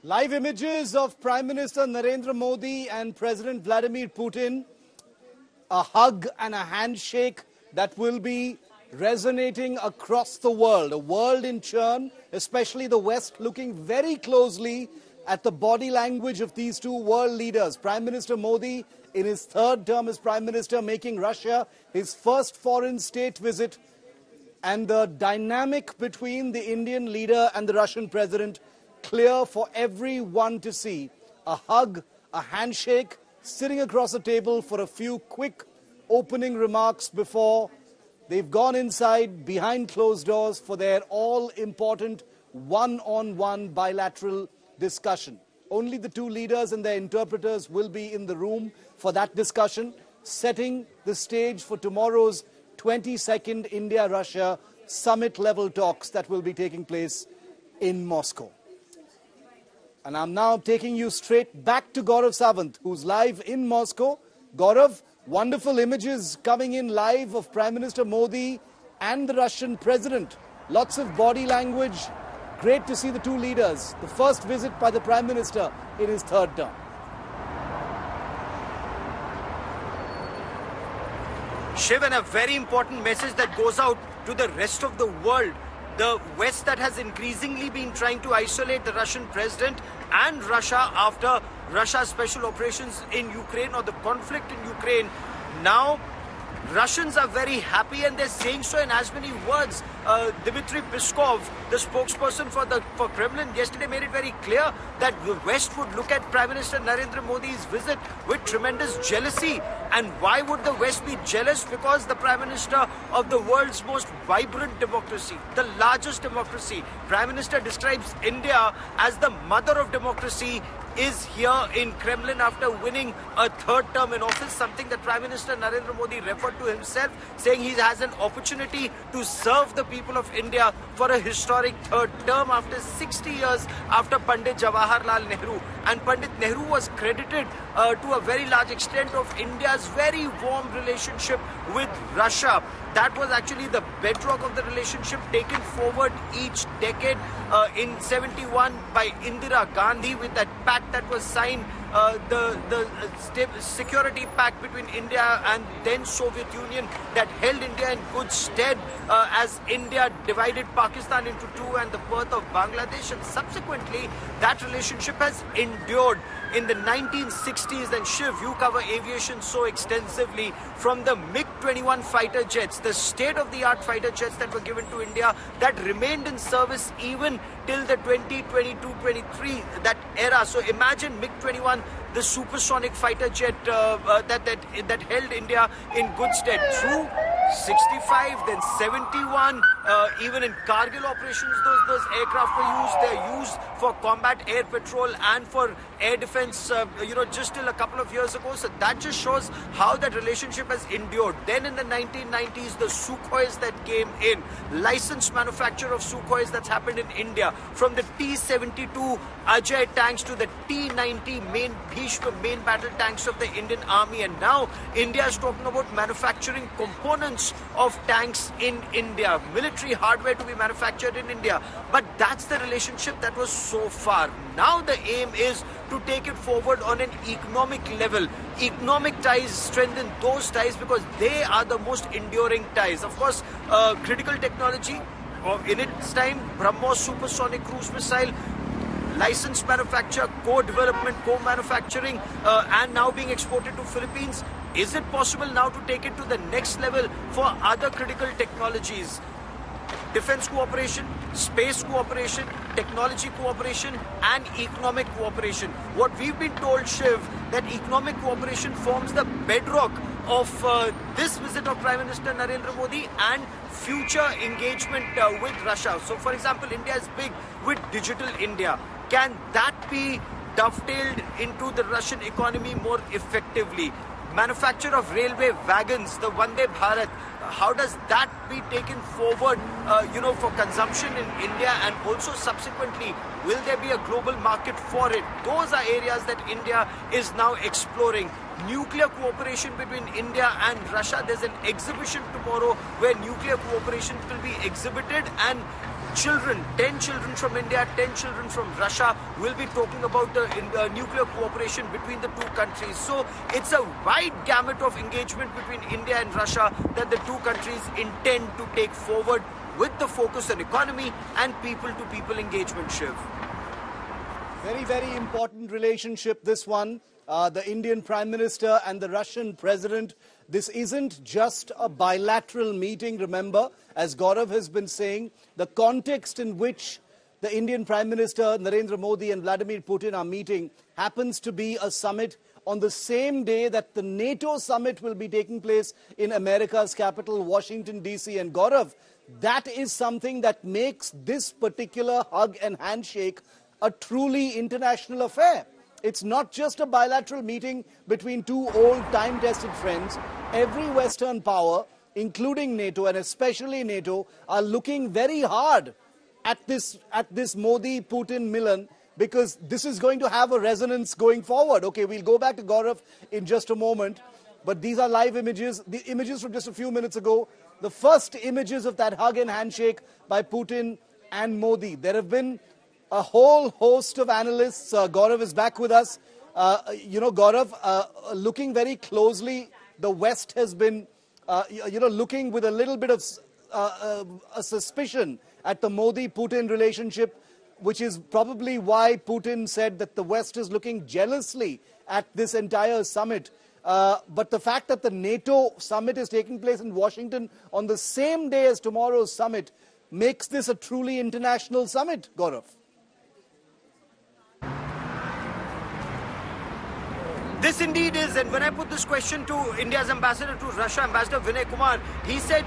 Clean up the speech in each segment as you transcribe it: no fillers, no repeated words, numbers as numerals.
Live images of Prime Minister Narendra Modi and President Vladimir Putin. A hug and a handshake that will be resonating across the world. A world in churn, especially the West, looking very closely at the body language of these two world leaders. Prime Minister Modi, in his third term as Prime Minister, making Russia his first foreign state visit. And the dynamic between the Indian leader and the Russian president clear for everyone to see. A hug, a handshake, sitting across a table for a few quick opening remarks before they've gone inside behind closed doors for their all-important one-on-one bilateral discussion. Only the two leaders and their interpreters will be in the room for that discussion, setting the stage for tomorrow's 22nd India-Russia summit-level talks that will be taking place in Moscow. And I'm now taking you straight back to Gaurav Sawant, who's live in Moscow. Gaurav, wonderful images coming in live of Prime Minister Modi and the Russian president. Lots of body language. Great to see the two leaders. The first visit by the Prime Minister in his third term. Shiv, and a very important message that goes out to the rest of the world. The West that has increasingly been trying to isolate the Russian president and Russia after Russia's special operations in Ukraine or the conflict in Ukraine. Now, Russians are very happy and they're saying so in as many words. Dmitry Peskov, the spokesperson for Kremlin, yesterday made it very clear that the West would look at Prime Minister Narendra Modi's visit with tremendous jealousy. And why would the West be jealous? Because the Prime Minister of the world's most vibrant democracy, the largest democracy, Prime Minister describes India as the mother of democracy, is here in Kremlin after winning a third term in office, something that Prime Minister Narendra Modi referred to himself, saying he has an opportunity to serve the people of India for a historic third term after 60 years after Pandit Jawaharlal Nehru. And Pandit Nehru was credited to a very large extent of India's very warm relationship with Russia. That was actually the bedrock of the relationship taken forward each decade. In 71 by Indira Gandhi with that pact that was signed, the security pact between India and then Soviet Union that held India in good stead as India divided Pakistan into two and the birth of Bangladesh. And subsequently, that relationship has endured. In the 1960s, and Shiv, you cover aviation so extensively, from the MiG-21 fighter jets, the state-of-the-art fighter jets that were given to India that remained in service even till the 2022-23, that era. So imagine MiG-21, the supersonic fighter jet that held India in good stead through 65, then 71, even in Kargil operations, those aircraft were used. They're used for combat air patrol and for air defense, just till a couple of years ago. So that just shows how that relationship has endured. Then in the 1990s, the Sukhois that came in, licensed manufacture of Sukhois that's happened in India, from the T-72 Ajay tanks to the T-90 main Bhishma main battle tanks of the Indian Army. And now India is talking about manufacturing components of tanks in India, military hardware to be manufactured in India. But that's the relationship that was so far. Now the aim is to take it forward on an economic level. Economic ties, strengthen those ties because they are the most enduring ties. Of course, critical technology, in its time, BrahMos supersonic cruise missile, licensed manufacture, co-development, co-manufacturing, and now being exported to Philippines. Is it possible now to take it to the next level for other critical technologies? Defense cooperation, space cooperation, technology cooperation, and economic cooperation. What we've been told, Shiv, that economic cooperation forms the bedrock of this visit of Prime Minister Narendra Modi and future engagement with Russia. So, for example, India is big with Digital India. Can that be dovetailed into the Russian economy more effectively? Manufacture of railway wagons, the Vande Bharat, how does that be taken forward, for consumption in India, and also subsequently, will there be a global market for it? Those are areas that India is now exploring. Nuclear cooperation between India and Russia. There's an exhibition tomorrow where nuclear cooperation will be exhibited, and children, 10 children from India, 10 children from Russia, will be talking about the nuclear cooperation between the two countries. So it's a wide gamut of engagement between India and Russia that the two countries intend to take forward, with the focus on economy and people-to-people engagement, Shiv. Very, very important relationship, this one. The Indian Prime Minister and the Russian President. This isn't just a bilateral meeting, remember, as Gaurav has been saying. The context in which the Indian Prime Minister Narendra Modi and Vladimir Putin are meeting happens to be a summit on the same day that the NATO summit will be taking place in America's capital, Washington, D.C. And Gaurav, that is something that makes this particular hug and handshake a truly international affair. It's not just a bilateral meeting between two old time-tested friends. Every Western power, including NATO and especially NATO, are looking very hard at this Modi-Putin Milan, because this is going to have a resonance going forward. Okay, we'll go back to Gaurav in just a moment, but these are live images, the images from just a few minutes ago, the first images of that hug and handshake by Putin and Modi. There have been a whole host of analysts. Gaurav is back with us. Gaurav, looking very closely, the West has been, looking with a little bit of a suspicion at the Modi-Putin relationship, which is probably why Putin said that the West is looking jealously at this entire summit. But the fact that the NATO summit is taking place in Washington on the same day as tomorrow's summit makes this a truly international summit, Gaurav. This indeed is, and when I put this question to India's ambassador to Russia, Ambassador Vinay Kumar, he said,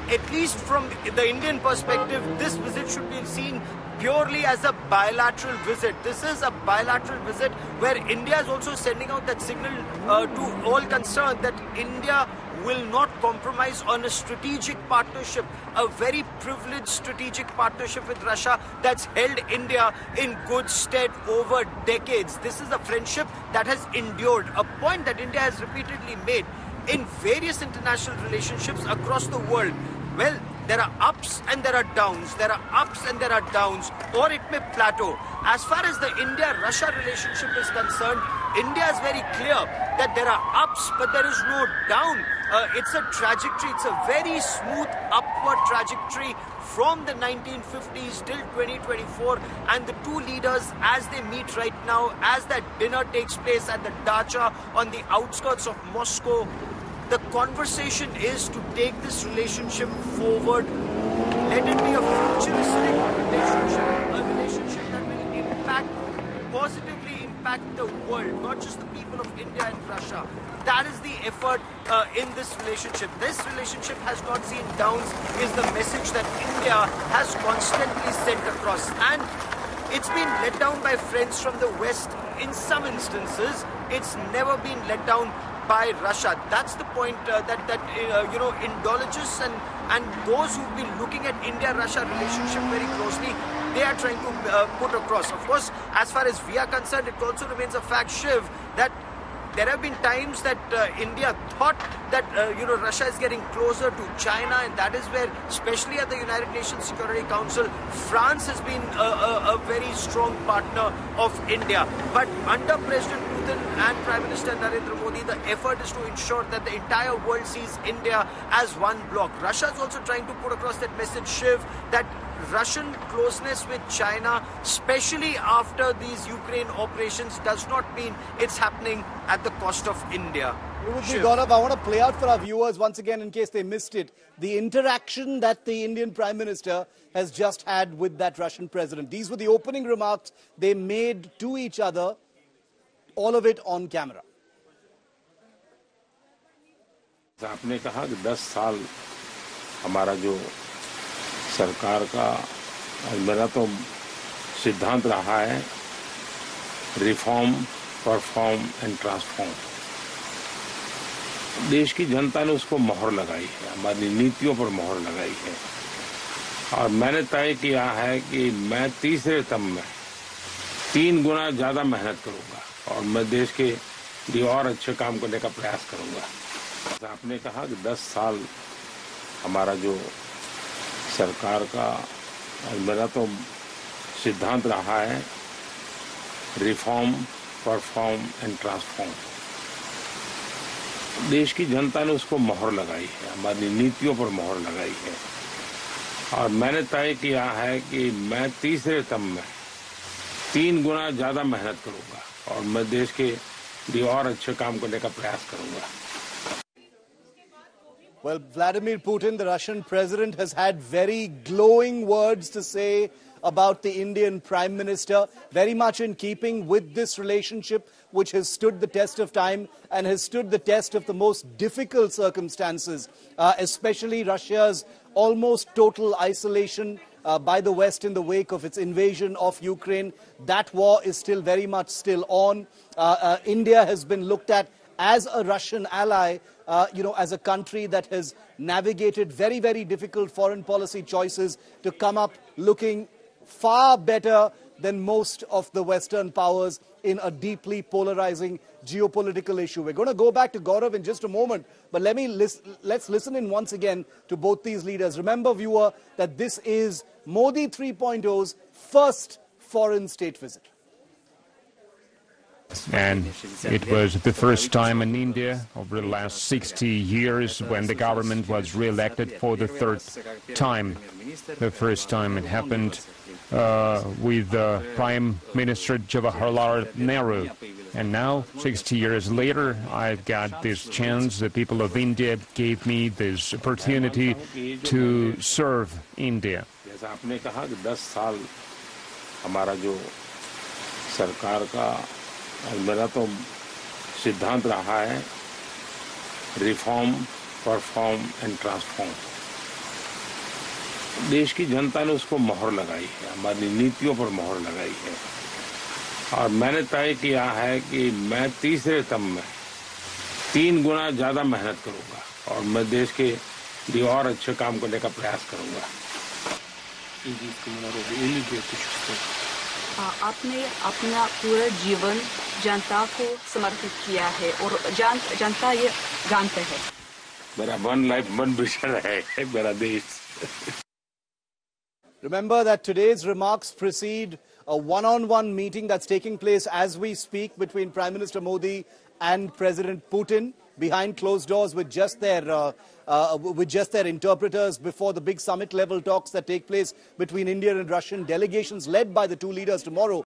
at least from the Indian perspective, this visit should be seen purely as a bilateral visit. This is a bilateral visit where India is also sending out that signal to all concerned that India will not compromise on a strategic partnership, a very privileged strategic partnership with Russia that's held India in good stead over decades. This is a friendship that has endured, a point that India has repeatedly made in various international relationships across the world. Well, there are ups and there are downs. There are ups and there are downs, or it may plateau. As far as the India-Russia relationship is concerned, India is very clear that there are ups, but there is no down. It's a trajectory. It's a very smooth upward trajectory from the 1950s till 2024. And the two leaders, as they meet right now, as that dinner takes place at the Dacha on the outskirts of Moscow, the conversation is to take this relationship forward. Let it be a futuristic relationship, a relationship that will positively impact the world, not just the people of India and Russia. That is the effort in this relationship. This relationship has not seen downs, is the message that India has constantly sent across. And it's been let down by friends from the West in some instances. It's never been let down by Russia. That's the point that Indologists and those who've been looking at India-Russia relationship very closely, they are trying to put across. Of course, as far as we are concerned, it also remains a fact, Shiv, that there have been times that India thought that Russia is getting closer to China, and that is where, especially at the United Nations Security Council, France has been a very strong partner of India. But under President Putin and Prime Minister Narendra Modi, the effort is to ensure that the entire world sees India as one bloc. Russia is also trying to put across that message, Shiv, that Russian closeness with China, especially after these Ukraine operations, does not mean it's happening at the cost of India. Gaurav, I want to play out for our viewers once again, in case they missed it, the interaction that the Indian Prime Minister has just had with that Russian president. These were the opening remarks they made to each other, all of it on camera. आपने कहा कि 10 साल हमारा जो सरकार का और मेरा तो सिद्धांत रहा है रिफॉर्म, परफॉर्म एंड ट्रांसफॉर्म। देश की जनता ने उसको मोहर लगाई है, हमारी नीतियों पर मोहर लगाई है, और मैंने तय किया है कि मैं तीसरे टर्म में 3 गुना ज्यादा मेहनत करूंगा और मैं देश के लिए और अच्छे काम करने का प्रयास करूंगा। आपने कहा कि 10 साल हमारा जो सरकार का और मेरा तो सिद्धांत रहा है रिफॉर्म, परफॉर्म एंड ट्रांसफॉर्म। देश की जनता ने उसको मोहर लगाई है, हमारी नीतियों पर मोहर लगाई है और मैंने तय किया है कि मैं तीसरे टर्म में 3 गुना ज्यादा मेहनत करूंगा और मैं देश के लिए और अच्छे काम करने का प्रयास करूंगा। Well, Vladimir Putin, the Russian president, has had very glowing words to say about the Indian Prime Minister, very much in keeping with this relationship which has stood the test of time and has stood the test of the most difficult circumstances, especially Russia's almost total isolation by the West in the wake of its invasion of Ukraine. That war is still very much still on. India has been looked at as a Russian ally, as a country that has navigated very, very difficult foreign policy choices to come up looking far better than most of the Western powers in a deeply polarizing geopolitical issue. We're going to go back to Gaurav in just a moment, but let's listen in once again to both these leaders. Remember, viewer, that this is Modi 3.0's first foreign state visit. And it was the first time in India over the last 60 years when the government was re-elected for the third time. The first time it happened with Prime Minister Jawaharlal Nehru. And now, 60 years later, I've got this chance. The people of India gave me this opportunity to serve India. जैसा आपने कहा कि 10 साल हमारा जो सरकार का और मेरा तो सिद्धांत रहा है रिफॉर्म, परफॉर्म एंड ट्रांसफॉर्म। देश की जनता ने उसको मोहर लगाई है, हमारी नीतियों पर मोहर लगाई है और मैंने तय किया है कि मैं तीसरे टर्म में 3 गुना ज्यादा मेहनत करूंगा और मैं देश के लिए और अच्छे काम करने का प्रयास करूंगा। आपने अपना पूरा जीवन जनता को समर्पित किया है और जनता ये जानते हैं। मेरा वन लाइफ वन विजन है मेरा देश। Remember that today's remarks precede a one-on-one meeting that's taking place as we speak between Prime Minister Modi and President Putin behind closed doors with just their interpreters before the big summit-level talks that take place between Indian and Russian delegations led by the two leaders tomorrow.